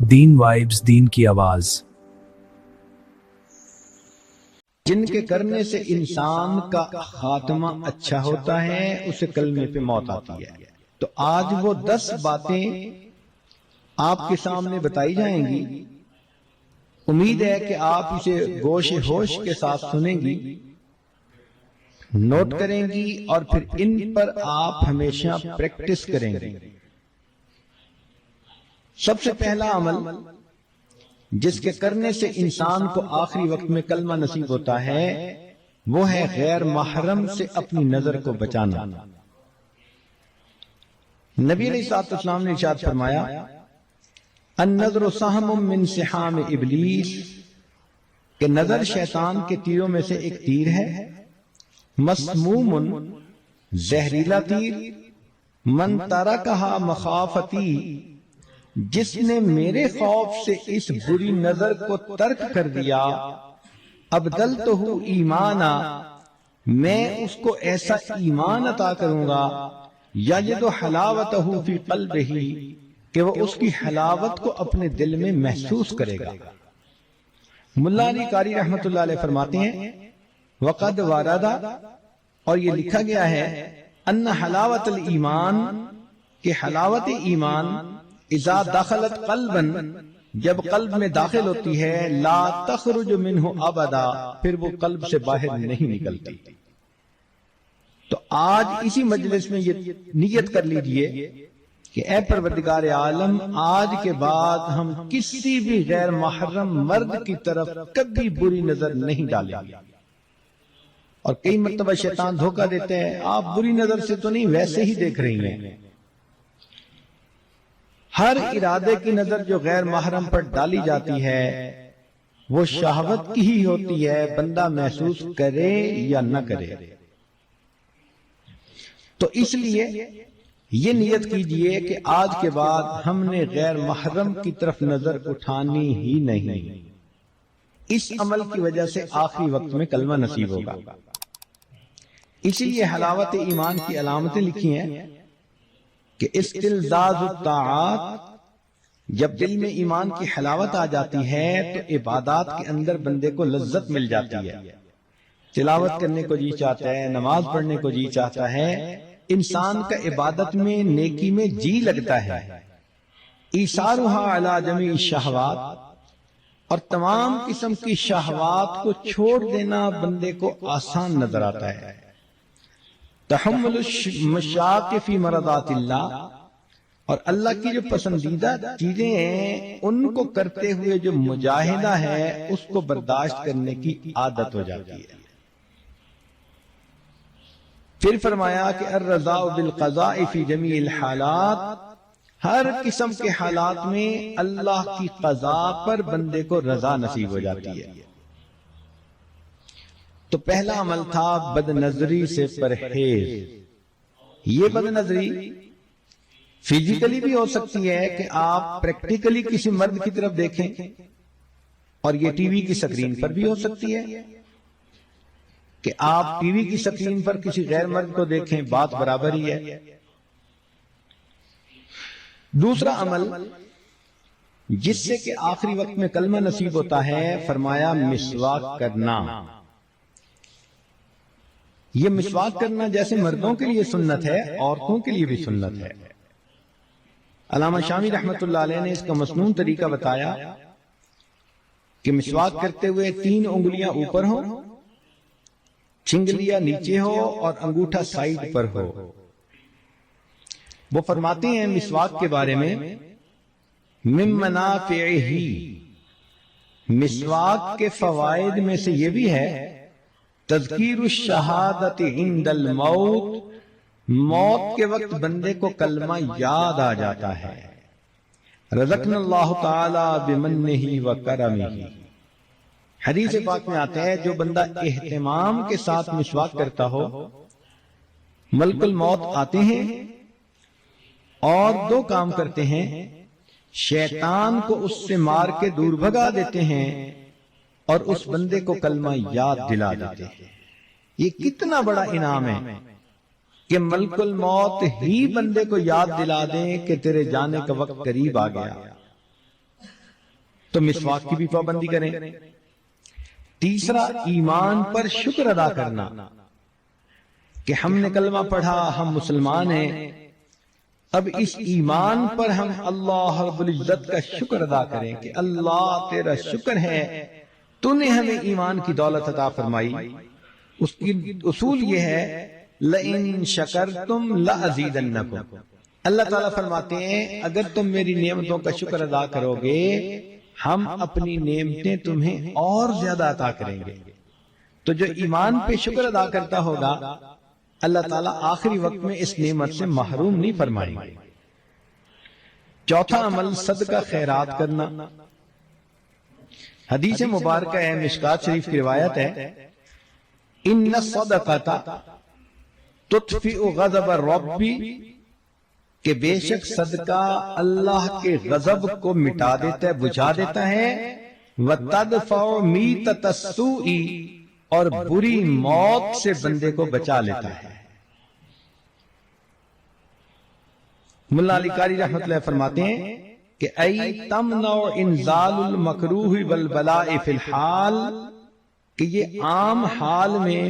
دین vibes, دین کی آواز۔ جن کے کرنے سے انسان کا خاتمہ اچھا ہوتا ہے اسے کلمے پہ موت آتی ہے۔ تو آج وہ 10 باتیں آپ کے سامنے بتائی جائیں گی، امید ہے کہ آپ اسے گوش ہوش کے ساتھ سنیں گی، نوٹ کریں گی اور پھر ان پر آپ ہمیشہ پریکٹس کریں گے۔ سب سے پہلا عمل جس کے کرنے سے انسان کو آخری وقت میں کلمہ نصیب ہوتا ہے وہ ہے غیر محرم سے اپنی نظر کو بچانا۔ نبی علیہ الصلوۃ والسلام نے ارشاد فرمایا، النظر سہم من سہام ابلیس، کہ نظر شیطان کے تیروں میں سے ایک تیر ہے، مسموم، زہریلا تیر، من ترکہا مخافتی، جس نے میرے خوف سے اس بری نظر کو ترک کر دیا، ابدلتہ ایمانا، میں اس کو ایسا ایمان عطا کروں گا، یجد حلاوتہ فی قلبہ، کہ وہ اس کی حلاوت کو اپنے دل میں محسوس کرے گا۔ ملا علی قاری رحمت اللہ علیہ فرماتے ہیں، وقد وردہ، اور یہ لکھا گیا ہے، ان حلاوت الایمان، کہ حلاوت ایمان اذا دخلت قلبا، جب قلب میں داخل ہوتی ہے، لا تخرج منہ ابدا، پھر وہ قلب سے باہر نہیں نکلتی۔ تو آج اسی مجلس میں یہ نیت کر لیجئے کہ اے پروردگار عالم، آج کے بعد ہم کسی بھی غیر محرم مرد کی طرف کبھی بری نظر نہیں ڈالیں گے۔ اور کئی مرتبہ شیطان دھوکہ دیتے ہیں، آپ بری نظر سے تو نہیں، ویسے ہی دیکھ رہی ہیں۔ ہر ارادے کی نظر جو غیر محرم پر ڈالی جاتی ہے وہ شہوت کی ہی ہوتی ہے، بندہ محسوس کرے یا نہ کرے۔ تو اس لیے یہ نیت کیجئے کہ آج کے بعد ہم نے غیر محرم کی طرف نظر اٹھانی ہی نہیں۔ اس عمل کی وجہ سے آخری وقت میں کلمہ نصیب ہوگا۔ اسی لیے حلاوت ایمان کی علامتیں لکھی ہیں کہ استلذاذ الطاعات، جب دل میں ایمان کی حلاوت آ جاتی ہے تو عبادات کے اندر بندے کو لذت مل جاتی ہے، تلاوت کرنے کو جی چاہتا ہے، نماز پڑھنے کو جی چاہتا ہے، انسان کا عبادت میں، نیکی میں جی لگتا ہے۔ ایثارھا علی جمیع الشہوات، اور تمام قسم کی شہوات کو چھوڑ دینا بندے کو آسان نظر آتا ہے۔ تحمل المشاق فی مرضات اللہ، اور اللہ کی جو پسندیدہ چیزیں ہیں ان کو کرتے ہوئے جو مجاہدہ ہے اس کو برداشت کرنے کی عادت ہو جاتی ہے۔ پھر فرمایا کہ الرضا بالقضاء فی جمیع الحالات، ہر قسم کے حالات میں اللہ کی قضاء پر بندے کو رضا نصیب ہو جاتی ہے۔ تو پہلا عمل تھا بد نظری سے پرہیز۔ یہ بد نظری فزیکلی بھی ہو سکتی ہے کہ آپ پریکٹیکلی کسی مرد کی طرف دیکھیں، اور یہ ٹی وی کی سکرین پر بھی ہو سکتی ہے کہ آپ ٹی وی کی سکرین پر کسی غیر مرد کو دیکھیں، بات برابر ہی ہے۔ دوسرا عمل جس سے کہ آخری وقت میں کلمہ نصیب ہوتا ہے، فرمایا مسواک کرنا۔ یہ مسواک کرنا جیسے مردوں کے لیے سنت ہے، عورتوں کے لیے بھی سنت ہے۔ علامہ شامی رحمت اللہ علیہ نے اس کا مسنون طریقہ بتایا کہ مسواک کرتے ہوئے 3 انگلیاں اوپر ہوں، چنگلیاں نیچے ہو اور انگوٹھا سائیڈ پر ہو۔ وہ فرماتے ہیں مسواک کے بارے میں، من منافعہ، مسواک کے فوائد میں سے یہ بھی ہے، تذکیر الشہادت عند الموت، موت کے وقت بندے کو کلمہ یاد آ جاتا ہے۔ رزقنا اللہ تعالی بمنہ وکرمہ، حدیث پاک میں آتا ہے جو بندہ اہتمام کے ساتھ مسواک کرتا ہو، ملک الموت آتے ہیں اور 2 کام کرتے ہیں، شیطان کو اس سے مار کے دور بھگا دیتے ہیں اور اس بندے کو کلمہ یاد دلا دیتے ہیں۔ یہ کتنا بڑا انعام ہے کہ ملک الموت ہی بندے کو یاد دلا دیں کہ تیرے جانے کا وقت قریب آ گیا۔ تو مسواک کی بھی پابندی کریں۔ تیسرا، ایمان پر شکر ادا کرنا کہ ہم نے کلمہ پڑھا، ہم مسلمان ہیں، اب اس ایمان پر ہم اللہ رب العزت کا شکر ادا کریں کہ اللہ تیرا شکر ہے تو نے ہمیں ایمان کی دولت عطا فرمائی۔ اس کی اصول یہ ہے لَإِن شَكَرْتُمْ لَأَزِيدَنَّكُمْ، اللہ تعالیٰ فرماتے ہیں اگر تم میری نعمتوں کا شکر ادا کرو گے ہم اپنی نعمتیں تمہیں اور زیادہ عطا کریں گے۔ تو جو ایمان پہ شکر ادا کرتا ہوگا اللہ تعالیٰ آخری وقت میں اس نعمت سے محروم نہیں فرمائیں گے۔ چوتھا عمل صدقہ خیرات کرنا۔ حدیث مبارکہ ہے، مشکات شریف کی روایت ہے، ان الصدقۃ تطفئ غضب الرب، کہ بے شک صدقہ اللہ کے غضب کو مٹا دیتا ہے، بجھا دیتا ہے، وتدفع میتۃ السوء، اور بری موت سے بندے کو بچا لیتا ہے۔ ملا علی قاری رحمۃ اللہ فرماتے ہیں کہ ای تمنع انزال المکروہ والبلاء فی الحال، کہ یہ عام حال میں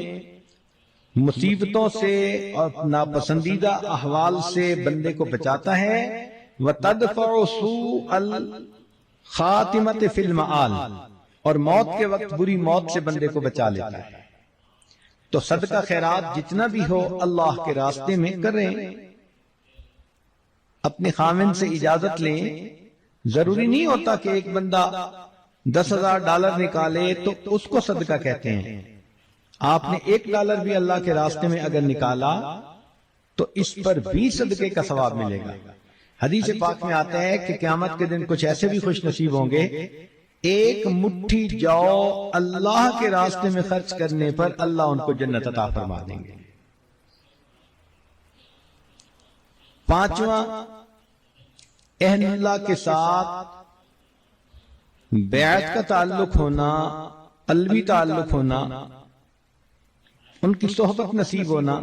مصیبتوں سے اور ناپسندیدہ احوال سے بندے کو بچاتا ہے، وتدفع سوء الخاتمۃ فی المآل، اور موت کے وقت بری موت سے بندے کو بچا لیتا ہے۔ تو صدقہ خیرات جتنا بھی ہو اللہ کے راستے میں کریں، اپنے خامن سے اجازت لیں۔ ضروری نہیں ہوتا کہ ایک بندہ $10,000 نکالے تو اس کو صدقہ کہتے ہیں۔ آپ نے $1 بھی اللہ کے راستے میں اگر نکالا تو اس پر بھی صدقے کا ثواب ملے گا۔ حدیث پاک میں آتا ہے کہ قیامت کے دن کچھ ایسے بھی خوش نصیب ہوں گے، ایک مٹھی جو اللہ کے راستے میں خرچ کرنے پر اللہ ان کو جنت عطا فرما دیں گے۔ پانچواں، اہل اللہ کے ساتھ بیعت کا تعلق ہونا، قلبی تعلق ہونا، ان کی صحبت نصیب ہونا۔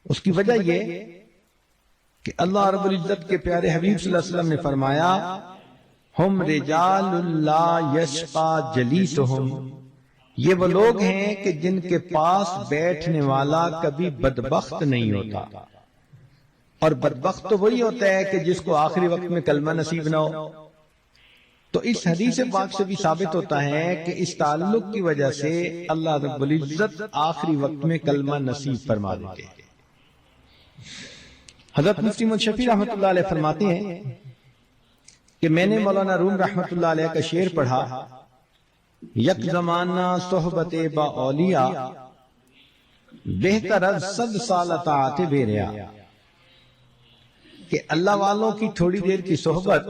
اس کی وجہ یہ کہ اللہ رب العزت کے پیارے حبیب صلی اللہ علیہ وسلم نے فرمایا ہم رجال لا یشقى جلیسہم، یہ وہ لوگ ہیں کہ جن کے پاس بیٹھنے والا کبھی بدبخت نہیں ہوتا۔ اور بدبخت تو وہی ہوتا ہے کہ جس کو آخری وقت میں کلمہ نصیب نہ ہو۔ تو اس حدیث پاک سے بھی ثابت ہوتا ہے کہ اس تعلق کی وجہ سے اللہ رب العزت آخری وقت میں کلمہ نصیب فرما دیتے ہیں۔ حضرت مفتی محمد شفیع رحمۃ اللہ علیہ فرماتے ہیں کہ میں نے مولانا روم رحمۃ اللہ علیہ کا شعر پڑھا، یک زمانہ صحبت با اولیاء، بہتر از 100 سال اطاعت بے ریا، کہ اللہ والوں کی تھوڑی دیر کی صحبت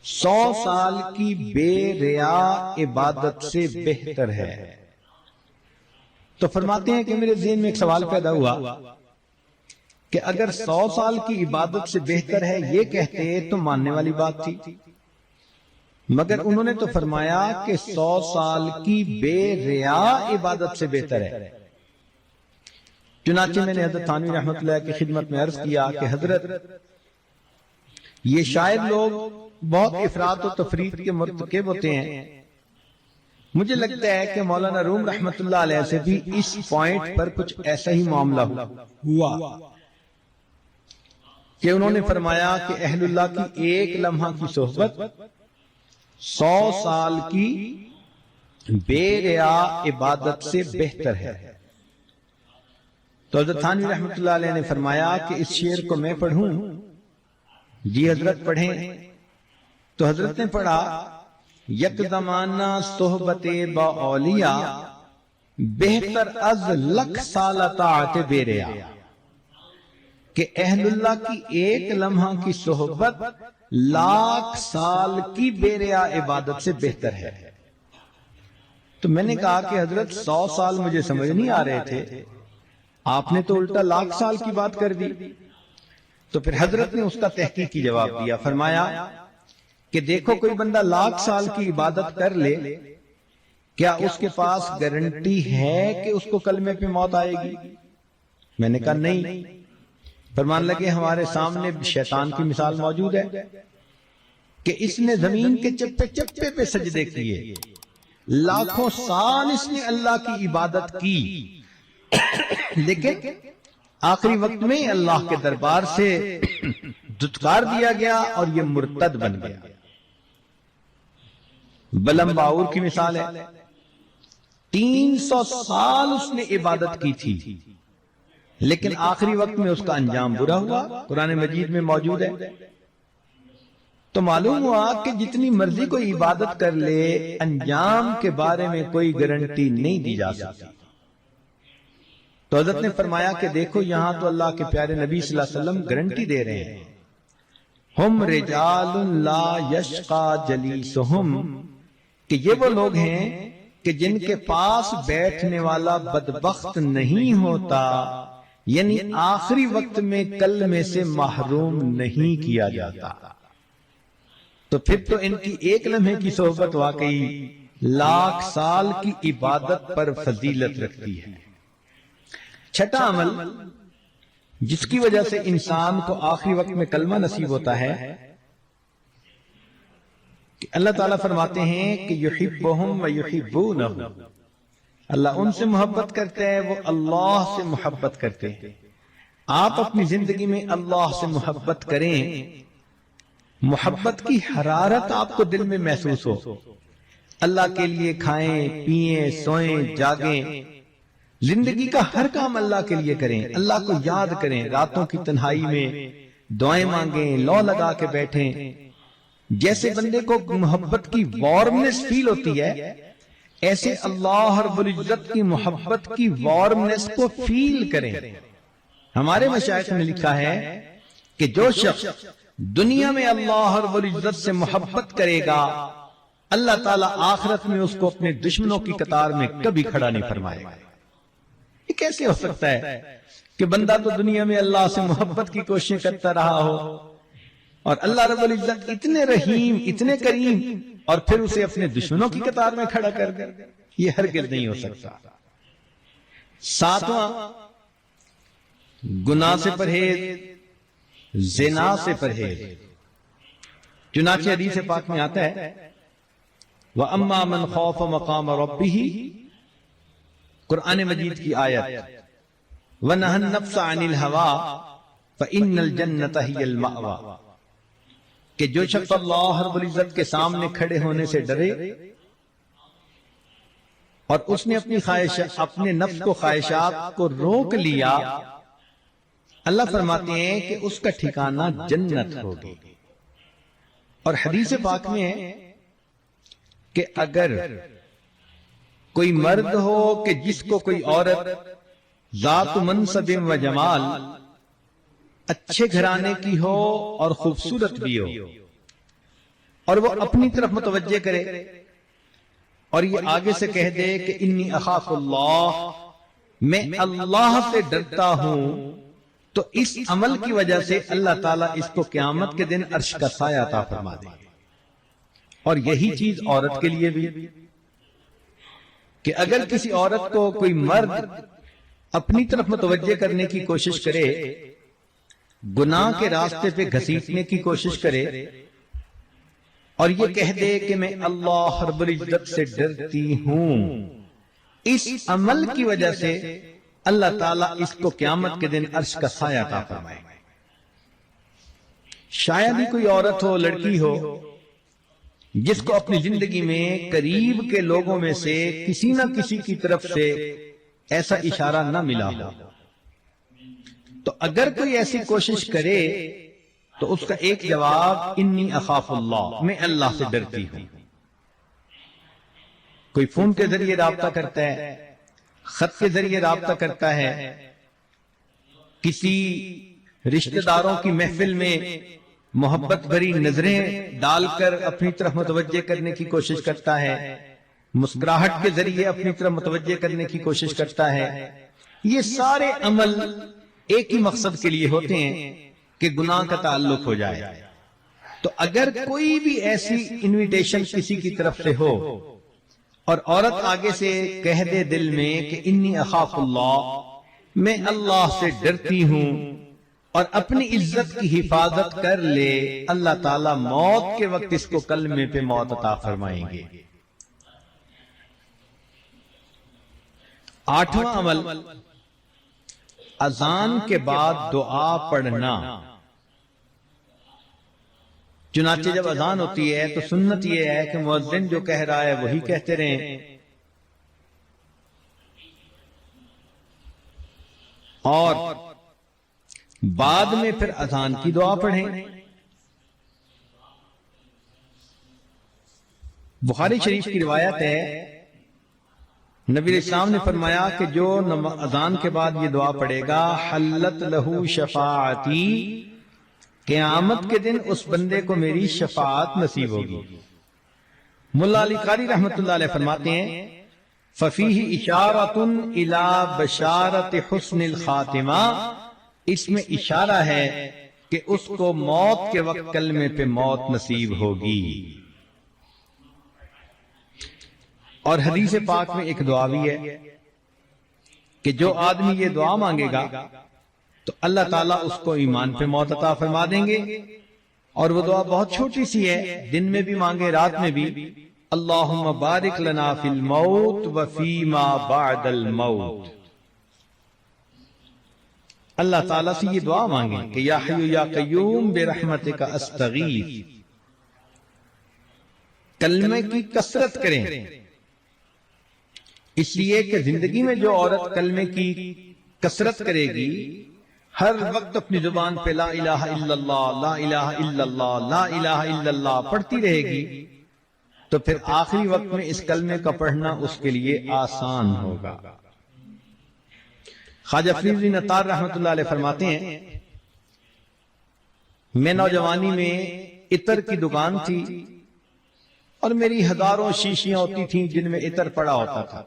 100 سال کی بے ریا عبادت سے بہتر ہے۔ تو فرماتے ہیں کہ میرے ذہن میں ایک سوال پیدا ہوا کہ اگر 100 سال کی عبادت سے بہتر ہے یہ کہتے تو ماننے والی بات تھی، مگر انہوں نے تو فرمایا کہ 100 سال کی بے ریا عبادت سے بہتر ہے۔ چنانچہ میں نے حضرت تھانوی رحمۃ اللہ کی خدمت میں عرض کیا کہ حضرت یہ شاید لوگ بہت افراط و تفریط کے مرتکب ہوتے ہیں، مجھے لگتا ہے کہ مولانا روم رحمۃ اللہ علیہ سے بھی اس پوائنٹ پر کچھ ایسا ہی معاملہ ہوا کہ انہوں نے فرمایا کہ اہل اللہ کی ایک لمحہ کی صحبت 100 سال کی بے ریا عبادت سے بہتر ہے۔ تو حضرت تھانوی رحمۃ اللہ علیہ نے فرمایا کہ اس شعر کو میں پڑھوں؟ جی حضرت پڑھیں۔ تو حضرت نے پڑھا یک زمانہ صحبت با اولیاء، بہتر از 1,00,000 سال اطاعت بے ریا، کہ اہل اللہ کی ایک لمحہ کی صحبت 1,00,000 سال کی بے ریا عبادت سے بہتر ہے۔ تو میں نے کہا کہ حضرت 100 سال مجھے سمجھ نہیں آ رہے تھے، آپ نے تو الٹا 1,00,000 سال کی بات کر دی۔ تو پھر حضرت نے اس کا تحقیقی جواب دیا، فرمایا کہ دیکھو کوئی بندہ 1,00,000 سال کی عبادت کر لے، کیا اس کے پاس گارنٹی ہے کہ اس کو کلمے پہ موت آئے گی؟ میں نے کہا نہیں، فرمان لگے ہمارے سامنے شیطان کی مثال موجود ہے کہ اس نے زمین کے چپے چپے پہ سجدے کیے، لاکھوں سال اس نے اللہ کی عبادت کی، لیکن آخری وقت میں اللہ کے دربار سے دھتکار دیا گیا اور یہ مرتد بن گیا۔ بلم باور کی مثال ہے، 300 سال اس نے عبادت کی تھی، لیکن آخری وقت میں اس کا انجام برا ہوا، قرآن مجید میں موجود ہے۔ تو معلوم ہوا کہ جتنی مرضی کوئی عبادت کر لے، انجام کے بارے میں کوئی گارنٹی نہیں دی جا سکتی۔ تو حضرت نے فرمایا کہ دیکھو یہاں تو اللہ کے پیارے نبی صلی اللہ علیہ وسلم گارنٹی دے رہے ہیں، ہم رجال لا یشقا جلیسہم، کہ یہ وہ لوگ ہیں کہ جن کے پاس بیٹھنے والا بدبخت نہیں ہوتا، یعنی آخری وقت میں کلمے سے محروم نہیں کیا جاتا۔ تو پھر تو ان کی ایک لمحے کی صحبت واقعی لاکھ سال کی عبادت پر فضیلت رکھتی ہے۔ چھٹا عمل جس کی وجہ سے انسان کو آخری وقت میں کلمہ نصیب ہوتا ہے کہ اللہ تعالیٰ فرماتے ہیں کہ یحبہم و یحبونہ، اللہ ان سے محبت کرتے ہیں، وہ اللہ سے محبت کرتے ہیں۔ آپ اپنی زندگی میں اللہ سے محبت کریں، محبت کی حرارت آپ کو دل میں محسوس ہو، اللہ کے لیے کھائیں پیئیں سوئیں جاگیں، زندگی کا ہر کام اللہ کے لیے کریں، اللہ کو یاد کریں، راتوں کی تنہائی میں دعائیں مانگیں، لو لگا کے بیٹھیں۔ جیسے بندے کو محبت کی وارمنس فیل ہوتی ہے، ایسے اللہ رب العزت کی محبت کی وارمنس کو فیل کریں۔ ہمارے مشائخ نے لکھا ہے کہ جو شخص دنیا میں اللہ رب العزت سے محبت کرے گا، اللہ تعالیٰ آخرت میں اس کو اپنے دشمنوں کی قطار میں کبھی کھڑا نہیں فرمائے گا۔ یہ کیسے ہو سکتا ہے کہ بندہ تو دنیا میں اللہ سے محبت کی کوشش کرتا رہا ہو اور اللہ رب العزت اتنے رحیم اتنے کریم اور پھر اسے اپنے دشمنوں کی قطار میں کھڑا کر دے؟ یہ ہرگز نہیں ہو سکتا۔ ساتواں، گناہ سے پرہیز، زنا سے پرہیز۔ چنانچہ حدیث پاک میں آتا ہے وَأَمَّا مَنْ خَافَ مَقَامَ رَبِّهِ، قرآن مجید کی آیت وَنَهَى النَّفْسَ عَنِ الْهَوَىٰ فَإِنَّ الْجَنَّةَ هِيَ الْمَأْوَىٰ، کہ جو شخص اللہ رب العزت کے سامنے کھڑے ہونے سے ڈرے اور اس نے اپنے نفس کو خواہشات کو روک لیا، اللہ فرماتے ہیں کہ اس کا ٹھکانہ جنت ہوگی۔ اور حدیث پاک میں ہے کہ اگر کوئی مرد ہو کہ جس کو کوئی عورت ذات منصب و جمال، اچھے گھرانے کی ہو اور خوبصورت بھی ہو، اور وہ اپنی طرف متوجہ کرے اور یہ آگے سے کہہ دے کہ انی اخاف اللہ، میں اللہ سے ڈرتا ہوں، تو اس عمل کی وجہ سے اللہ تعالیٰ اس کو قیامت کے دن عرش کا سایہ عطا فرما دے۔ اور یہی چیز عورت کے لیے بھی، کہ اگر کسی عورت کو کوئی مرد اپنی طرف متوجہ کرنے کی کوشش کرے، گناہ کے راستے پہ گھسیٹنے کی کوشش کرے اور یہ کہہ دے کہ میں اللہ رب العزت سے ڈرتی ہوں، اس عمل کی وجہ سے اللہ تعالیٰ اس کو قیامت کے دن عرش کا سایہ عطا فرمائے۔ شاید ہی کوئی عورت ہو، لڑکی ہو، جس کو اپنی زندگی میں قریب کے لوگوں میں سے کسی نہ کسی کی طرف سے ایسا اشارہ نہ ملا ہو۔ تو اگر کوئی ایسی کوشش کرے تو اس کا ایک جواب انی اخاف اللہ، میں اللہ سے ڈرتی ہوں۔ کوئی فون کے ذریعے رابطہ کرتا ہے، خط کے ذریعے رابطہ کرتا ہے، کسی رشتہ داروں کی محفل میں محبت بھری نظریں ڈال کر اپنی طرف متوجہ کرنے کی کوشش کرتا ہے، مسکراہٹ کے ذریعے اپنی طرف متوجہ کرنے کی کوشش کرتا ہے۔ یہ سارے عمل ایک ہی مقصد کے لیے ہوتے ہیں کہ گناہ کا تعلق ہو جائے۔ تو اگر کوئی بھی ایسی انویٹیشن کسی کی طرف سے ہو اور عورت آگے سے کہہ دے دل میں کہ انی اخاف اللہ، میں اللہ سے ڈرتی ہوں، اور اپنی عزت کی حفاظت کر لے، اللہ تعالیٰ موت کے وقت اس کو کلمے پہ موت عطا فرمائیں گے۔ 8واں عمل، اذان کے بعد دعا پڑھنا۔ چنانچہ جب اذان ہوتی ہے تو سنت یہ ہے کہ مؤذن جو کہہ رہا ہے وہی کہتے رہیں، اور بعد میں پھر اذان کی دعا پڑھیں۔ بخاری شریف کی روایت ہے، نبی علیہ السلام نے فرمایا کہ جو اذان کے بعد یہ دعا پڑھے گا، حلت لہو شفاعتی، قیامت کے دن اس بندے کو میری شفاعت نصیب ہوگی۔ ملا علی قاری رحمت اللہ علیہ فرماتے ہیں، ففیہ اشارۃ الی بشارۃ حسن الخاتمہ، اس میں اشارہ ہے کہ اس کو موت کے وقت کلمے پہ موت نصیب ہوگی۔ اور حدیث پاک میں ایک دعا بھی ہے کہ جو آدمی یہ دعا مانگے گا تو اللہ تعالیٰ اس کو ایمان پہ موت عطا فرما دیں گے۔ اور وہ دعا بہت چھوٹی سی ہے، دن میں بھی مانگے رات میں بھی، اللہم بارک لنا فی الموت وفی ما بعد الموت۔ اللہ تعالیٰ سے یہ دعا مانگیں کہ یا حی یا قیوم برحمتک استغیث۔ کلمے کی کثرت کریں، اس لیے کہ زندگی میں جو عورت کلمے کی کثرت کرے گی، ہر وقت اپنی زبان پہ لا الہ الا اللہ، لا الہ الا اللہ، لا الہ الا اللہ پڑھتی رہے گی، تو پھر آخری وقت میں اس کلمے کا پڑھنا اس کے لیے آسان ہوگا۔ خواجہ فرید بن عطار رحمت اللہ علیہ فرماتے ہیں، میں نوجوانی میں عطر کی دکان تھی اور میری ہزاروں شیشیاں ہوتی تھیں جن میں عطر پڑا ہوتا تھا۔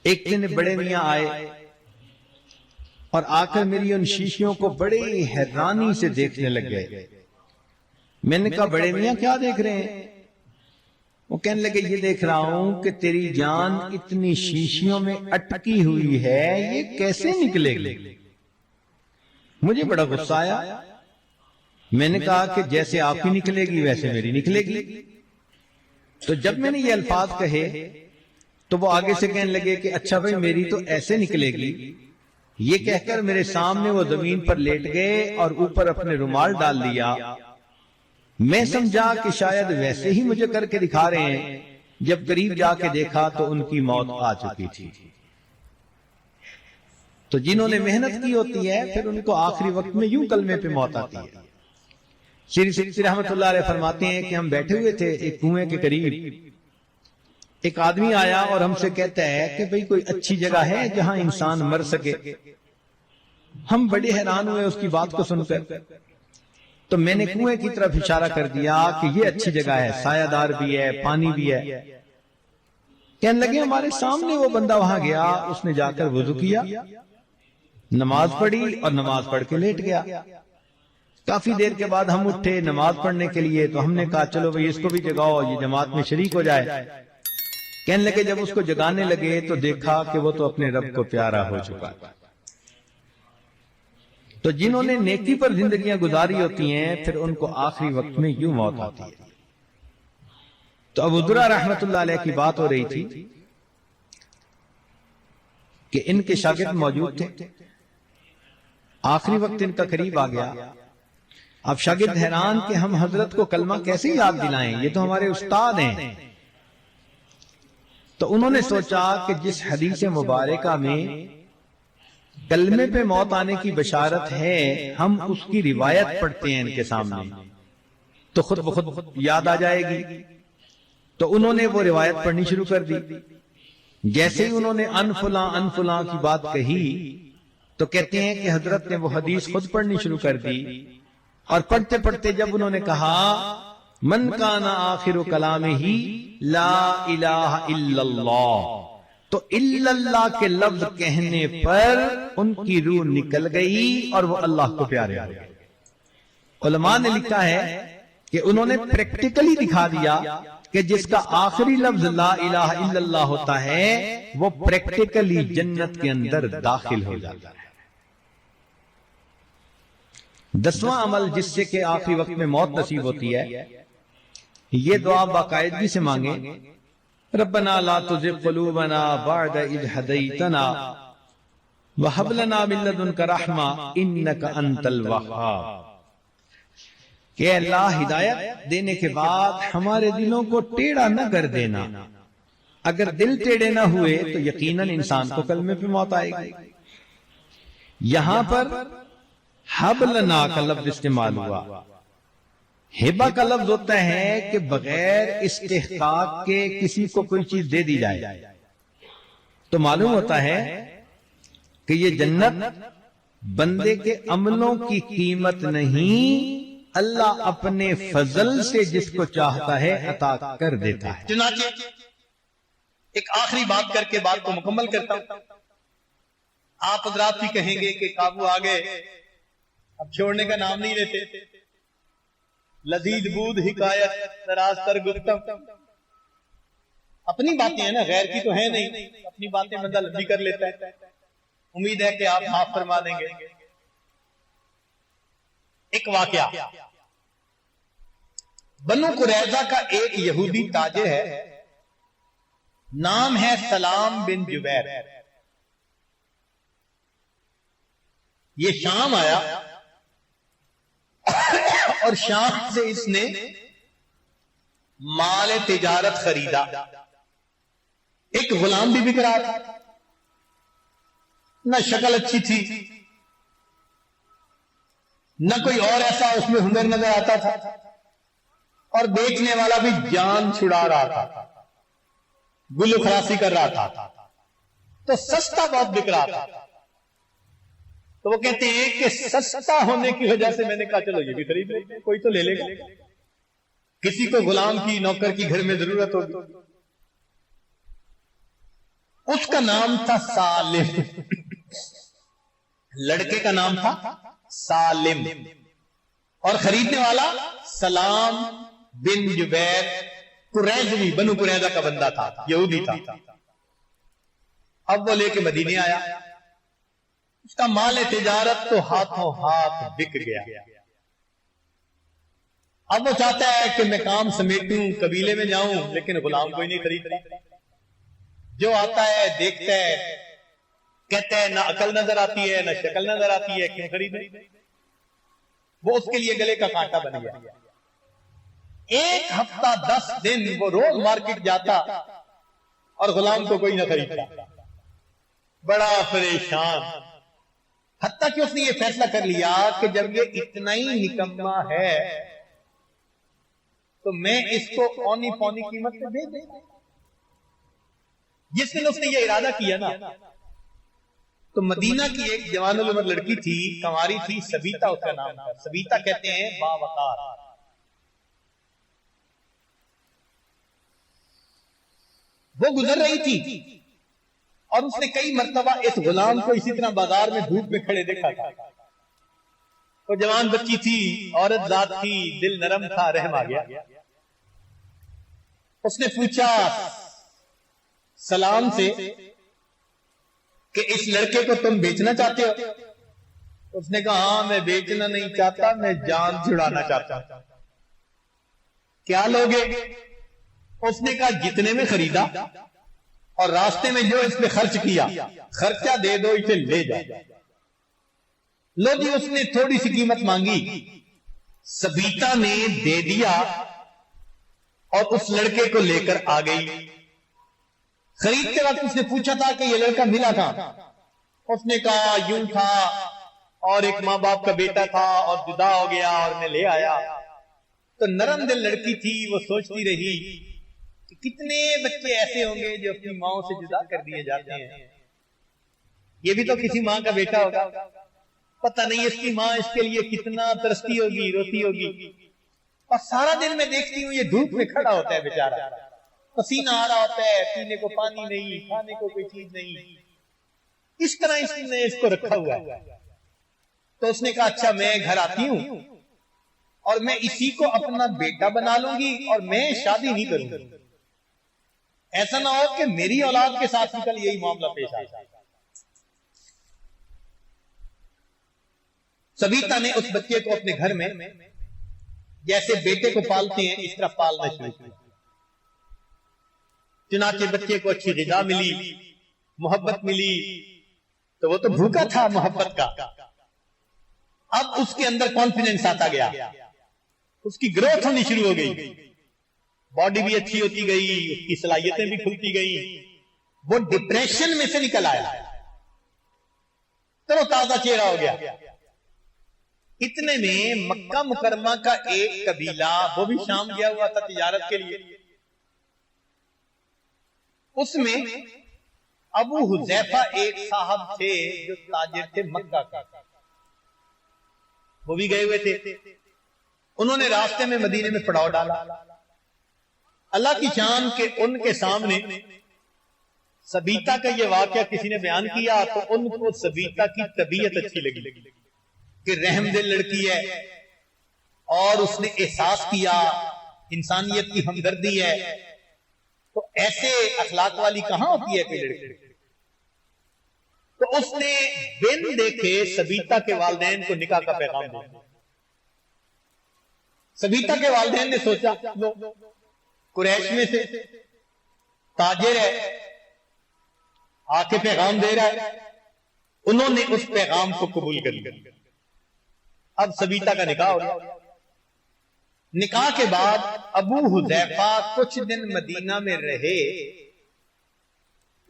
ایک دن بڑے میاں آئے اور آ کر میری ان شیشیوں کو بڑے حیرانی سے دیکھنے لگ گئے۔ میں نے کہا بڑے میاں کیا دیکھ رہے ہیں؟ وہ کہنے لگے یہ دیکھ رہا ہوں کہ تیری جان اتنی شیشیوں میں اٹکی ہوئی ہے، یہ کیسے نکلے گی؟ مجھے بڑا غصہ آیا۔ میں نے کہا کہ جیسے آپ کی نکلے گی ویسے میری نکلے گی۔ تو جب میں نے یہ الفاظ کہے تو وہ آگے سے کہنے لگے کہ اچھا بھائی میری تو ایسے نکلے گی۔ یہ کہہ کر میرے سامنے وہ زمین پر لیٹ گئے اور اوپر اپنے رومال ڈال لیا۔ میں سمجھا کہ شاید ویسے ہی مجھے کر کے دکھا رہے ہیں، جب قریب جا کے دیکھا تو ان کی موت آ چکی تھی۔ تو جنہوں نے محنت کی ہوتی ہے پھر ان کو آخری وقت میں یوں کلمے پہ موت آتی ہے۔ شیخ سیدی رحمت اللہ علیہ فرماتے ہیں کہ ہم بیٹھے ہوئے تھے ایک کنویں کے قریب، ایک آدمی آیا اور ہم سے کہتا ہے کہ بھئی کوئی اچھی جگہ ہے جہاں انسان مر سکے۔ ہم بڑے حیران ہوئے اس کی بات کو سن کر، تو میں نے کنویں کی طرف اشارہ کر دیا کہ یہ اچھی جگہ ہے، سایہ دار بھی ہے، پانی بھی ہے۔ کہنے لگے ہمارے سامنے وہ بندہ وہاں گیا، اس نے جا کر وضو کیا، نماز پڑھی اور نماز پڑھ کے لیٹ گیا۔ کافی دیر کے بعد ہم اٹھے نماز پڑھنے کے لیے، تو ہم نے کہا چلو بھئی اس کو بھی جگاؤ، یہ جماعت میں شریک ہو جائے۔ کہنے لگے جب اس کو جگانے لگے تو دیکھا کہ وہ تو اپنے رب کو پیارا ہو چکا۔ تو جنہوں نے نیکی پر زندگیاں گزاری ہوتی ہیں پھر ان کو آخری وقت میں یوں موت آتی ہے۔ تو ابو ذرہ رحمت اللہ علیہ کی بات ہو رہی تھی کہ ان کے شاگرد موجود تھے، آخری وقت ان کا قریب آ گیا۔ اب شاگرد حیران کہ ہم حضرت کو کلمہ کیسے یاد دلائیں، یہ تو ہمارے استاد ہیں۔ تو انہوں نے سوچا کہ جس حدیث مبارکہ میں کلمے پہ موت آنے کی بشارت ہے، ہم اس کی روایت پڑھتے ہیں ان کے سامنے تو خود بخود یاد آ جائے گی۔ تو انہوں نے وہ روایت پڑھنی شروع کر دی۔ جیسے ہی انہوں نے ان فلاں کی بات کہی تو کہتے ہیں کہ حضرت نے وہ حدیث خود پڑھنی شروع کر دی، اور پڑھتے پڑھتے جب انہوں نے کہا من کان آخر کلامہ لا الہ الا اللہ، تو الا اللہ کے لفظ کہنے پر ان کی روح نکل گئی اور وہ اللہ کو پیارے ہو گئے۔ علماء نے لکھا ہے کہ انہوں نے پریکٹیکلی دکھا دیا کہ جس کا آخری لفظ لا الہ الا اللہ ہوتا ہے وہ پریکٹیکلی جنت کے اندر داخل ہو جاتا ہے۔ 10واں عمل جس سے کہ آخری وقت میں موت نصیب ہوتی ہے، یہ دعا باقاعدگی سے مانگیں، ربنا لا تزغ قلوبنا بعد اذ ہدیتنا وہب لنا من لدنک رحمہ انک انت الوہاب، کہ اللہ ہدایت دینے کے بعد ہمارے دلوں کو ٹیڑھا نہ کر دینا، اگر دل ٹیڑھے نہ ہوئے تو یقیناً انسان کو کلمے پہ موت آئے گی۔ یہاں پر حب لنا کا لفظ استعمال ہوا۔ ہبہ کا لفظ ہوتا ہے کہ بغیر استحقاق کے کسی کو کوئی چیز دے دی جائے، تو معلوم ہوتا ہے کہ یہ جنت بندے کے عملوں کی قیمت نہیں، اللہ اپنے فضل سے جس کو چاہتا ہے عطا کر دیتا ہے۔ چنانچہ ایک آخری بات کر کے بات کو مکمل کرتا ہوں۔ آپ حضرات بھی کہیں گے کہ قابو آ گئے، اب چھوڑنے کا نام نہیں لیتے، لذیذ بود حکایت دراز تر گفتم، اپنی باتیں ہیں نا، غیر کی تو ہے نہیں، اپنی باتیں بندہ لمبی کر لیتا ہے۔ امید ہے کہ آپ معاف فرما دیں گے۔ ایک واقعہ، بنو قریظہ کا ایک یہودی تاجر ہے، نام ہے سلام بن جبیر۔ یہ شام آیا اور شام سے اس نے مال تجارت خریدا۔ ایک غلام بھی بک رہا تھا، نہ شکل اچھی تھی، نہ کوئی اور ایسا اس میں ہنر نظر آتا تھا، اور بیچنے والا بھی جان چھڑا رہا تھا، گلو خلاصی کر رہا تھا، تو سستا بہت بک رہا تھا۔ تو وہ کہتے ہیں کہ سستا ہونے کی وجہ سے میں نے کہا چلو یہ بھی خرید لیں، کوئی تو لے لے گا، کسی کو غلام کی نوکر کی گھر میں ضرورت ہوگی۔ اس کا نام تھا سالم، لڑکے کا نام تھا سالم، اور خریدنے والا سلام بن جبیر قریظوی، بنو قریظہ کا بندہ تھا، یہودی تھا۔ اب وہ لے کے مدینے آیا، اس کا مال تجارت تو ہاتھوں ہاتھ بک گیا۔ اب وہ چاہتا ہے کہ میں کام سمیٹوں، قبیلے میں جاؤں، لیکن غلام کوئی نہیں خریدتا۔ جو آتا ہے دیکھتا ہے، کہتا ہے نہ عقل نظر آتی ہے، نہ شکل نظر آتی ہے، کیوں خریدیں؟ وہ اس کے لیے گلے کا کانٹا بن گیا۔ ایک ہفتہ 10 دن وہ روز مارکیٹ جاتا اور غلام کو کوئی نہ خریدتا، بڑا پریشان، حتیٰ کہ اس نے یہ فیصلہ کر لیا کہ جب یہ اتنا ہی نکما ہے تو میں اس کو اونی پونی قیمت پہ دے دوں۔ جس دن اس نے یہ ارادہ کیا نا، تو مدینہ کی ایک جوان العمر لڑکی تھی، کنواری تھی، سبیتا اس کا نام تھا۔ سبیتا کہتے ہیں باوقار۔ وہ گزر رہی تھی اور اس نے کئی مرتبہ اس غلام کو اسی طرح بازار میں دھوپ میں کھڑے دیکھا تھا۔ وہ جوان بچی تھی، عورت ذات تھی، دل نرم تھا، رحم آ گیا۔ اس نے پوچھا سلام سے کہ اس لڑکے کو تم بیچنا چاہتے ہو؟ اس نے کہا ہاں، میں بیچنا نہیں چاہتا، میں جان چھڑانا چاہتا ہوں۔ کیا لوگے؟ اس نے کہا جتنے میں خریدا اور راستے میں جو اس پہ خرچ کیا، خرچہ دے دو، اسے لے جاؤ۔ لو جی، اس نے تھوڑی سی قیمت مانگی، سبیتا نے دے دیا اور اس لڑکے کو لے کر آ گئی۔ خریدتے وقت اس نے پوچھا تھا کہ یہ لڑکا ملا کہاں؟ اس نے کہا یوں تھا، اور ایک ماں باپ کا بیٹا تھا اور جدا ہو گیا اور میں لے آیا۔ تو نرم دل لڑکی تھی، وہ سوچتی رہی کہ کتنے بچے ایسے ہوں گے جو اپنی ماں سے جدا کر دیے جاتے ہیں، یہ بھی تو کسی ماں کا بیٹا ہوگا، پتہ نہیں اس کی ماں اس کے لیے کتنا ترستی ہوگی، روتی ہوگی، اور سارا دن میں دیکھتی ہوں یہ دھوپ میں کھڑا ہوتا ہے بیچارہ، پسینہ آ رہا ہوتا ہے، پینے کو پانی نہیں، کھانے کو کوئی چیز نہیں، اس طرح اس نے اس کو رکھا ہوا ہے۔ تو اس نے کہا اچھا میں گھر آتی ہوں اور میں اسی کو اپنا بیٹا بنا لوں گی اور میں شادی نہیں کروں گی، ایسا نہ ہو کہ میری اولاد کے ساتھ کل یہی معاملہ پیش آ جائے۔ سبیتا نے اس بچے کو اپنے گھر میں جیسے بیٹے کو پالتے ہیں اس طرح پالنا شروع کیا. چنانچہ بچے کو اچھی غذا ملی، محبت ملی، تو وہ تو بھوکا تھا محبت کا. اب اس کے اندر کانفیڈنس آتا گیا، اس کی گروتھ ہونی شروع ہو گئی، باڈی بھی اچھی ہوتی گئی، اس کی صلاحیتیں بھی کھلتی گئی. وہ ڈپریشن میں سے نکل آیا، تر و تازہ چہرہ ہو گیا. اتنے میں مکہ مکرمہ کا ایک قبیلہ، وہ بھی شام گیا ہوا تھا تجارت کے لیے، اس میں ابو حذیفہ ایک صاحب تھے جو تاجر تھے مکہ کا، وہ بھی گئے ہوئے تھے. انہوں نے راستے میں مدینے میں پڑاؤ ڈالا. اللہ کی شان کہ ان کے سامنے سبیتا کا یہ واقعہ کسی نے بیان کیا تو ان کو سبیتا کی طبیعت اچھی لگی کہ رحم دل لڑکی ہے، اور اس نے احساس کیا انسانیت کی ہمدردی ہے. تو ایسے اخلاق والی کہاں ہوتی ہے کوئی لڑکی؟ تو اس نے بن دیکھے سبیتا کے والدین کو نکاح کا پیغام دیا. سبیتا کے والدین نے سوچا لو قریش میں سے تاجر ہے، آ کے پیغام دے رہا ہے. انہوں نے اس پیغام کو قبول کر لیا. اب سبیتا کا نکاح ہو گیا. نکاح کے بعد ابو حذیفہ کچھ دن مدینہ میں رہے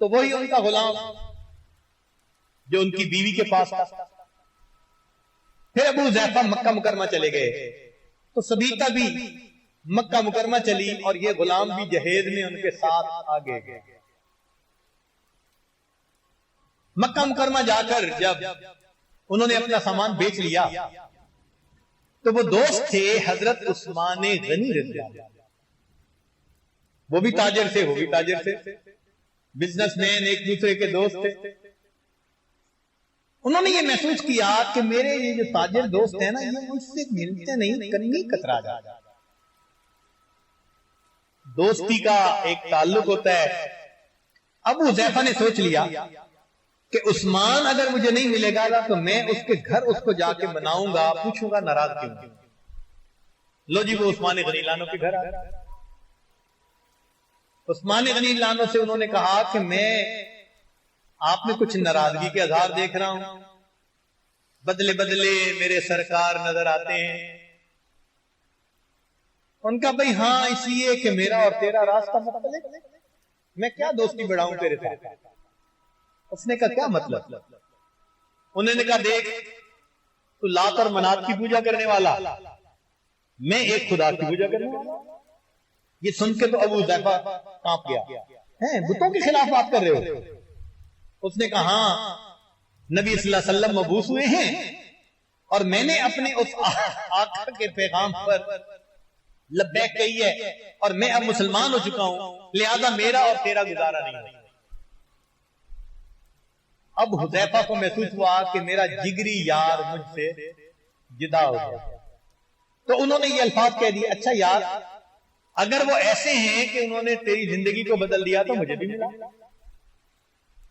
تو وہی ان کا غلام جو ان کی بیوی کے پاس تھا. پھر ابو حذیفہ مکہ مکرمہ چلے گئے تو سبیتا بھی مکہ مکرمہ چلی اور یہ غلام بھی جہیز میں ان کے ساتھ آگے گئے. مکہ مکرمہ جا کر جب انہوں نے اپنا سامان بیچ لیا تو وہ دوست تھے حضرت عثمان غنی رضی اللہ عنہ. وہ بھی تاجر تھے، وہ بھی تاجر تھے، بزنس مین، ایک دوسرے کے دوست تھے. انہوں نے یہ محسوس کیا کہ میرے یہ جو تاجر دوست ہیں نا یہ مجھ سے ملتے نہیں، کنی کترا جاتا. دوستی کا ایک تعلق ہوتا ہے. ابو حذیفہ نے سوچ لیا کہ عثمان اگر مجھے نہیں ملے گا تو میں اس کے گھر اس کو جا کے مناؤں گا، پوچھوں گا ناراض کیوں. لو جی وہ عثمان غنی لانو کے گھر آیا. عثمان غنی لانو سے انہوں نے کہا کہ میں آپ میں کچھ ناراضگی کے اظہار دیکھ رہا ہوں، بدلے بدلے میرے سرکار نظر آتے ہیں. ان کا بھائی ہاں اس لیے کہ میرا اور تیرا راستہ مختلف، میں کیا دوستی بڑھاؤں تیرے ساتھ. اس نے کہا کیا مطلب؟ انہوں نے کہا دیکھ تو لات اور منات کی پوجا کرنے والا، میں ایک خدا کی پوجا کرنے والا. یہ سن کے تو ابو حذیفہ کانپ گیا. ہیں بتوں کے خلاف بات کر رہے ہو؟ اس نے کہا ہاں نبی صلی اللہ علیہ وسلم مبعوث ہوئے ہیں اور میں نے اپنے اس آقا کے پیغام پر لبیک کہی ہے اور میں اب مسلمان ہو چکا ہوں، لہذا میرا اور تیرا گزارا نہیں. اب حذیفہ کو محسوس ہوا کہ میرا جگری یار مجھ سے جدا ہو گیا. تو انہوں نے یہ الفاظ کہہ دیے اچھا یار اگر وہ ایسے ہیں کہ انہوں نے تیری زندگی کو بدل دیا تو مجھے بھی ملا.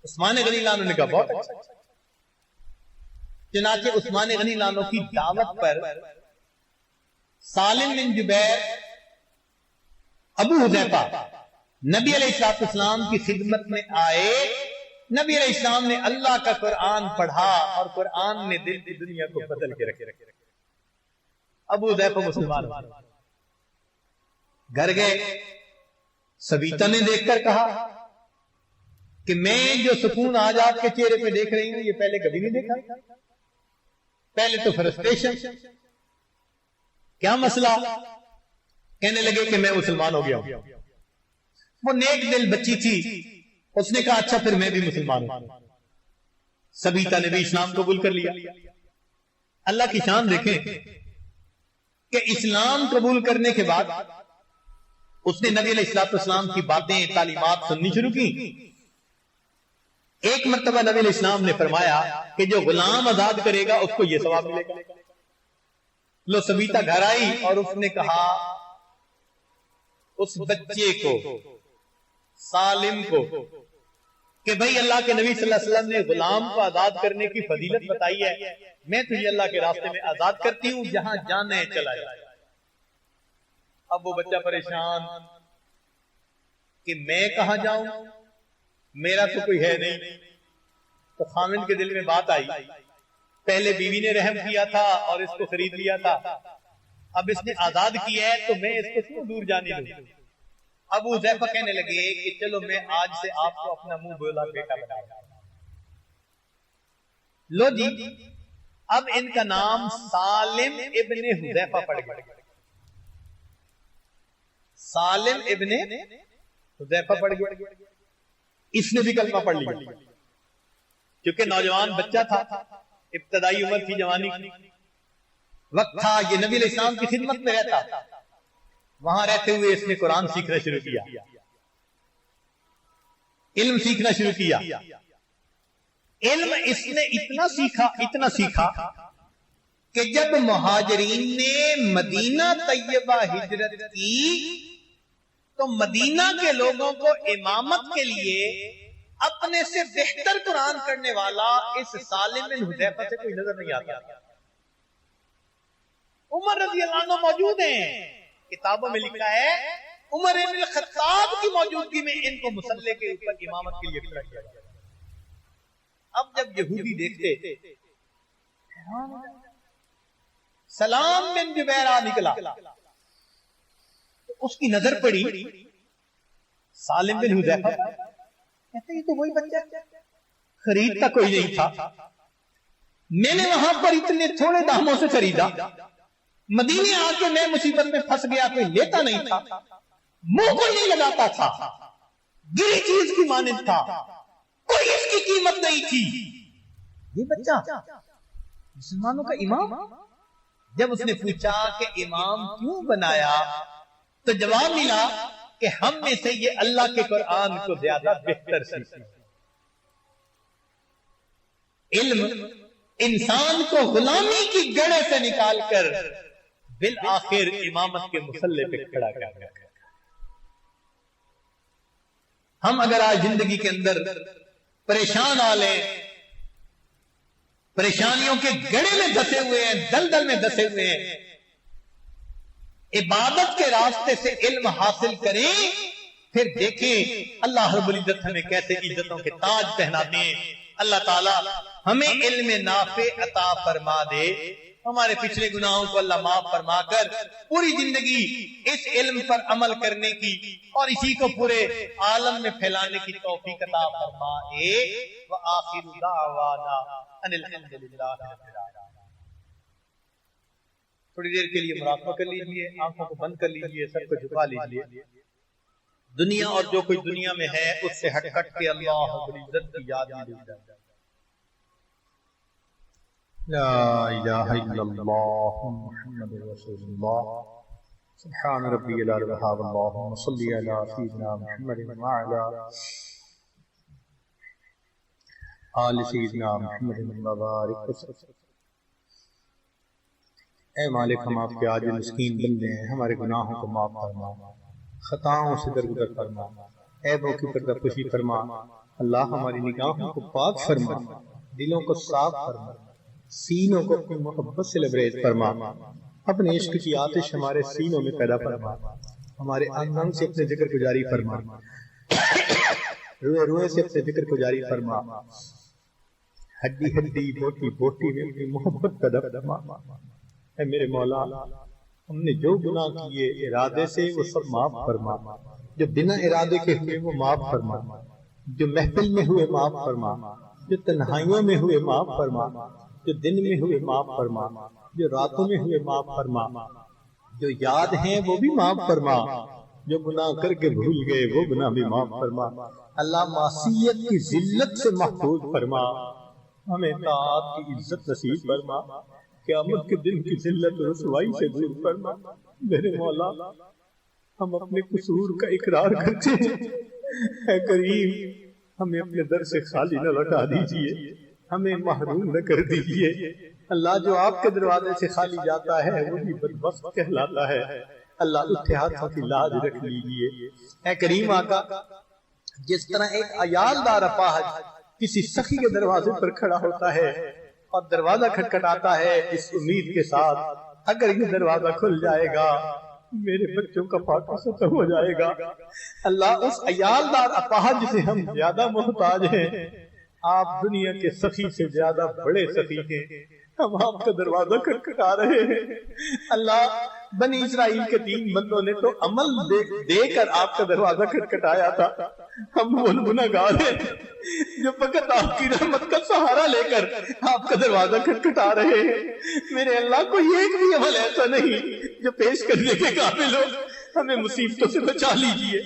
عثمان غنی لانو نے کہا بہت اچھا. چنانچہ عثمان غنی لانو کی دعوت پر سالم بن جبیر ابو حذیفہ نبی علیہ السلام کی خدمت میں آئے. نبی علیہ السلام نے اللہ کا قرآن پڑھا اور قرآن نے دل کی دنیا کو بدل کے رکھے. ابو حذیفہ مسلمان گھر گئے. سبیتا نے دیکھ کر کہا کہ میں جو سکون آج آپ کے چہرے پہ دیکھ رہی ہوں یہ پہلے کبھی نہیں دیکھا. پہلے تو فرسٹریشن، کیا مسئلہ؟ کہنے لگے کہ میں مسلمان ہو گیا ہوں. وہ نیک دل بچی تھی، اس نے کہا اچھا پھر میں بھی مسلمان ہوں. سبیتا نے بھی اسلام قبول کر لیا. اللہ کی شان دیکھیں کہ اسلام قبول کرنے کے بعد اس نے نبی علیہ السلام کی باتیں، تعلیمات سننی شروع کی. ایک مرتبہ نبی علیہ السلام نے فرمایا کہ جو غلام آزاد کرے گا اس کو یہ ثواب ملے گا. لو سبیتا گھر آئی اور اس نے کہا اس بچے کو، سالم کو کہ بھائی اللہ کے نبی صلی اللہ علیہ وسلم نے غلام کو آزاد کرنے کی فضیلت بتائی ہے، میں تجھے اللہ کے راستے میں آزاد کرتی ہوں، جہاں جانا ہے چلا جائے۔ اب وہ بچہ پریشان کہ میں کہاں جاؤں، میرا تو کوئی ہے نہیں۔ تو خامن کے دل میں بات آئی، پہلے بیوی نے رحم کیا تھا اور اس کو خرید لیا تھا، اب اس نے آزاد کیا ہے تو میں اس کو کیوں دور جانے دوں۔ اب حذیفہ کہنے لگے کہ چلو میں آج سے آپ کو اپنا منہ بولا بیٹا بناؤں گا۔ لو جی، اب ان کا نام سالم ابن حذیفہ پڑ گیا۔ سالم ابن حذیفہ پڑ گیا، اس نے بھی کلمہ پڑھ لیا کیونکہ نوجوان بچہ تھا، ابتدائی عمر تھی، جوانی کی وقت تھا، یہ نبی علیہ السلام کی خدمت میں رہتا، وہاں رہتے ہوئے اس نے قرآن سیکھنا شروع کیا، علم سیکھنا شروع کیا۔ علم اس نے اتنا سیکھا کہ جب مہاجرین نے مدینہ طیبہ ہجرت کی تو مدینہ کے لوگوں کو امامت کے لیے اپنے سے بہتر قرآن کرنے والا اس سالم بن حذیفہ سے کوئی نظر نہیں آتا۔ عمر رضی اللہ عنہ موجود ہیں، کتابوں میں لکھا ہے عمر بن الخطاب کی موجودگی میں ان کو مصلی کے اوپر امامت کے لیے کھڑا کیا گیا۔ اب جب یہودی دیکھتے سلام بن جبیرہ نکلا تو اس کی نظر پڑی سالم بن حذیفہ، کہتے یہ تو وہی بچہ، خریدتا کوئی نہیں تھا، میں نے وہاں پر اتنے تھوڑے داموں سے خریدا، مدینے آ کے میں مصیبت میں پھنس گیا، کوئی لیتا نہیں تھا، منہ کو نہیں لگاتا تھا، گری چیز کی مانند تھا، کوئی اس کی قیمت نہیں تھی، یہ بچہ مسلمانوں کا امام۔ جب اس نے پوچھا کہ امام کیوں بنایا تو جواب ملا کہ ہم میں سے یہ اللہ کے قرآن کو زیادہ بہتر سیکھتے۔ علم انسان کو غلامی کی گڑھے سے نکال کر بالآخر امامت کے مصلی پہ کھڑا کر گیا۔ ہم اگر آج زندگی کے اندر پریشان آ لیں، پریشانیوں کے گڑھے میں دھسے ہوئے ہیں، دلدل میں دھسے ہوئے ہیں، عبادت کے راستے سے علم حاصل کریں، پھر دیکھیں اللہ رب العزت ہمیں کیسے عزتوں کے تاج پہناتے ہیں۔ اللہ تعالی ہمیں علم نافع عطا فرما دے، ہمارے پچھلے گناہوں کو اللہ معاف فرما کر پوری زندگی اس علم پر عمل کرنے کی اور اسی کو پورے عالم میں پھیلانے کی توفیق عطا فرمائے۔ وآخر دعوانا ان الحمد للہ رب العالمین۔ تھوڑی دیر کے لیے مراقبہ کر لیجئے، آنکھوں کو بند کر لیجئے، سب کو جھکا لیجئے، دنیا اور جو کچھ دنیا میں ہے اس سے ہٹ کے اللہ رب العزت کی یاد میں ڈوب جائے۔ لا الہ الا اللہ محمد رسول اللہ سبحان ربی العلی اللہم صلی علی سیدنا محمد وعلی آل سیدنا محمد مبارک وسلم۔ اے مالک، ہم آپ کے عاجز مسکین بندے ہیں، ہمارے گناہوں کو معاف فرما، خطاؤں سے درگزر فرما، عیبوں کی پردہ پوشی فرما۔ اللہ ہماری نگاہوں کو پاک فرما، دلوں کو صاف فرما، سینوں کو اپنی محبت سے لبریز فرما، اپنے عشق کی آتش ہمارے سینوں میں پیدا فرما، ہمارے انگ انگ سے اپنے ذکر کو جاری فرما، روئے روئے سے اپنے ذکر کو جاری فرما، ہڈی ہڈی بوٹی بوٹی میں اپنی محبت پیدا فرما۔ اے میرے مولا، ہم نے جو گناہ کیے ارادے سے وہ سب معاف فرما، جو بنا ارادے کے ہوئے وہ معاف فرما، جو محفل میں ہوئے معاف فرما، جو تنہائیوں میں ہوئے معاف فرما، جو دن میں ہوئے معاف فرما، جو راتوں میں ہوئے معاف فرما، جو یاد ہیں وہ بھی معاف فرما، جو گناہ کر کے بھول گئے وہ گناہ بھی معاف فرما۔ اللہ معصیت کی ذلت سے محفوظ فرما، ہمیں طاعت کی عزت نصیب فرما، قیامت کے دن کی ذلت و رسوائی سے دور فرما۔ میرے مولا، ہم اپنے قصور کا اقرار کرتے ہیں، اے کریم ہمیں اپنے در سے خالی نہ لوٹا دیجیے، ہمیں محروم نہ کر دیجیے۔ اللہ جو آپ کے دروازے سے خالی جاتا ہے وہ بھی بدبخت کہلاتا ہے۔ اللہ اٹھے ہاتھوں کی لاج رکھ لیجیے۔ اے کریم آقا، جس طرح ایک عیالدار اپاہج کسی سخی کے دروازے پر کھڑا ہوتا ہے اور دروازہ کھٹکھٹاتا ہے اس امید کے ساتھ اگر یہ دروازہ کھل جائے گا میرے بچوں کا فاقہ ختم ہو جائے گا، اللہ اس عیالدار اپاہج سے ہم زیادہ محتاج ہیں، آپ دنیا کے سخی سے زیادہ بڑے سخی ہیں، ہم آپ کا دروازہ کھٹکھٹا رہے ہیں۔ اللہ بنی اسرائیل کے 3 بندوں نے تو عمل دے کر آپ کا دروازہ کھٹکھٹایا تھا، ہم وہ گنہگار ہیں جو فقط آپ کی رحمت کا سہارا لے کر آپ کا دروازہ کھٹکھٹا رہے ہیں۔ میرے اللہ کو ایک بھی عمل ایسا نہیں جو پیش کرنے کے قابل ہو، ہمیں مصیبتوں سے بچا لیجئے،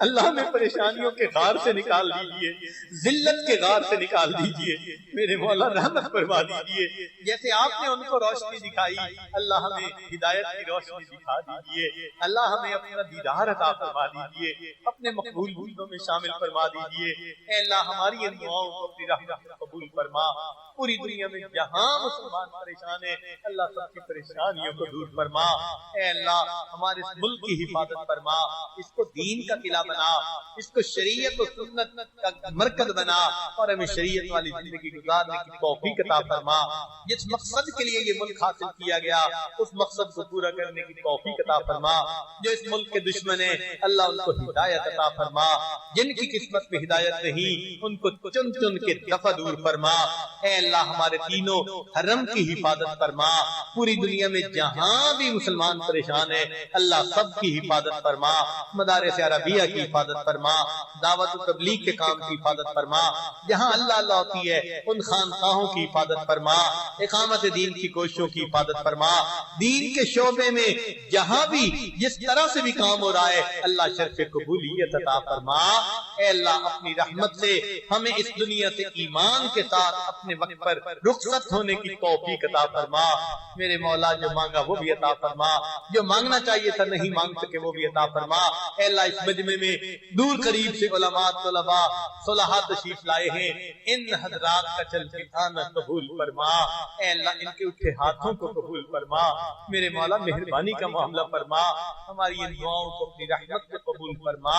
اللہ ہمیں پریشانیوں کے غار سے نکال دیجئے، ذلت کے غار سے نکال دیجئے، میرے مولا رحمت فرما دیجئے، جیسے آپ نے ان کو روشنی دکھائی اللہ ہمیں ہدایت کی روشنی دکھا دیجئے، اللہ ہمیں اپنا دیدار عطا فرما دیجئے، اپنے مقبول بندوں میں شامل فرما دیجئے، اے اللہ ہماری ان دعاؤں کو اپنی رحمت میں قبول فرما، پوری دنیا میں جہاں مسلمان پریشان ہیں اللہ سب کی پریشانیوں کو دور فرما، اے اللہ ہمارے اس ملک کی حفاظت فرما، اس کو دین کا قلعہ بنا، اس کو شریعت و سنت کا مرکز بنا اور ہمیں شریعت والی زندگی گزارنے کی توفیق عطا فرما، جس مقصد کے لیے یہ ملک حاصل کیا گیا اس مقصد کو پورا کرنے کی توفیق عطا فرما، جو اس ملک کے دشمن ہیں اللہ ان کو ہدایت عطا فرما، جن کی قسمت میں ہدایت نہیں ان کو چن چن کے دفع دور فرما، اے اللہ ہمارے تینوں حرم کی حفاظت فرما، پوری دنیا میں جہاں بھی مسلمان پریشان ہیں اللہ سب کی حفاظت فرما، مدارس عربیہ کی حفاظت فرما، دعوت و تبلیغ کے کام کی حفاظت فرما، جہاں اللہ اللہ ہوتی ہے ان خانقاہوں کی حفاظت فرما، اقامت دین کی کوششوں کی حفاظت فرما، دین کے شعبے میں جہاں بھی جس طرح سے بھی کام ہو رہا ہے اللہ شرف قبولیت عطا فرما، اے اللہ اپنی رحمت سے ہمیں اس دنیا سے ایمان کے ساتھ اپنے وقت پر رخصت ہونے کی توفیق عطا فرما، میرے مولا جو مانگا وہ بھی عطا فرما، جو مانگنا چاہیے تھا نہیں مانگ سکے وہ بھی عطا فرما، اے اللہ اس مجمع میں دور قریب سے علماء طلباء صلحاء تشریف لائے ہیں، ان حضرات کا چل کے آنا قبول فرما، اے اللہ ان کے اٹھے ہاتھوں کو قبول فرما، میرے مولا مہربانی کا معاملہ فرما، ہماری ان دعاؤں کو اپنی رحمت سے قبول فرما،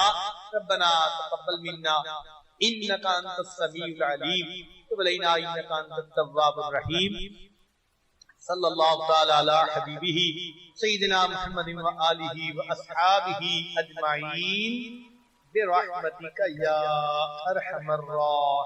ربنا تقبل منا انک انت السمیع العلیم وتب علینا انک انت التواب الرحیم، صلی اللہ تعالی علی حبیبہ سیدنا محمد و آلہ و اصحابہ اجمعین برحمتک یا ارحم الراحمین۔